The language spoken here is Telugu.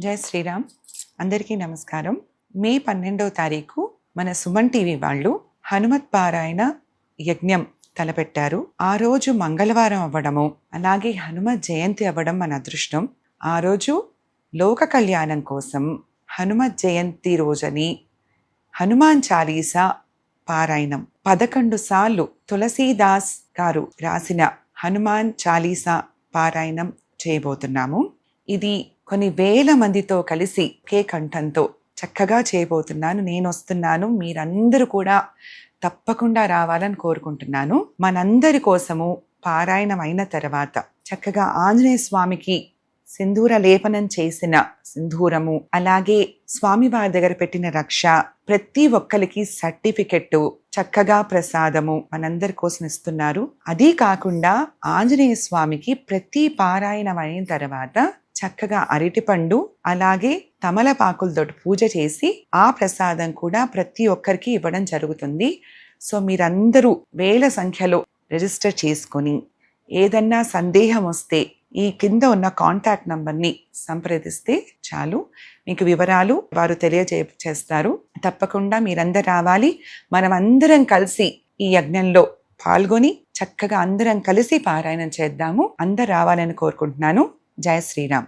జై శ్రీరామ్. అందరికీ నమస్కారం. మే 12వ తారీఖు మన సుమన్ టీవీ వాళ్ళు హనుమత్ పారాయణ యజ్ఞం తలపెట్టారు. ఆ రోజు మంగళవారం అవ్వడము, అలాగే హనుమత్ జయంతి అవ్వడం మన అదృష్టం. ఆ రోజు లోక కళ్యాణం కోసం హనుమత్ జయంతి రోజని హనుమాన్ చాలీసా పారాయణం 11 సార్లు తులసీదాస్ గారు రాసిన హనుమాన్ చాలీసా పారాయణం చేయబోతున్నాము. ఇది కొన్ని వేల మందితో కలిసి ఒకే కంఠంతో చక్కగా చేయబోతున్నాను. నేను వస్తున్నాను, మీరందరూ కూడా తప్పకుండా రావాలని కోరుకుంటున్నాను. మనందరి కోసము పారాయణం అయిన తర్వాత చక్కగా ఆంజనేయ స్వామికి సింధూర లేపనం చేసిన సింధూరము, అలాగే స్వామివారి దగ్గర పెట్టిన రక్ష, ప్రతి ఒక్కరికి సర్టిఫికెట్, చక్కగా ప్రసాదము మనందరి కోసం ఇస్తున్నారు. అదీ కాకుండా ఆంజనేయ స్వామికి ప్రతి పారాయణం అయిన తర్వాత చక్కగా అరటిపండు, అలాగే తమలపాకులతో పూజ చేసి ఆ ప్రసాదం కూడా ప్రతి ఒక్కరికి ఇవ్వడం జరుగుతుంది. సో మీరందరూ వేల సంఖ్యలో రిజిస్టర్ చేసుకొని ఏదన్నా సందేహం వస్తే ఈ కింద ఉన్న కాంటాక్ట్ నంబర్ని సంప్రదిస్తే చాలు, మీకు వివరాలు వారు తెలియజేస్తారు. తప్పకుండా మీరందరూ రావాలి. మనం అందరం కలిసి ఈ యజ్ఞంలో పాల్గొని చక్కగా అందరం కలిసి పారాయణం చేద్దాము. అందరు రావాలని కోరుకుంటున్నాను. జై శ్రీరామ్.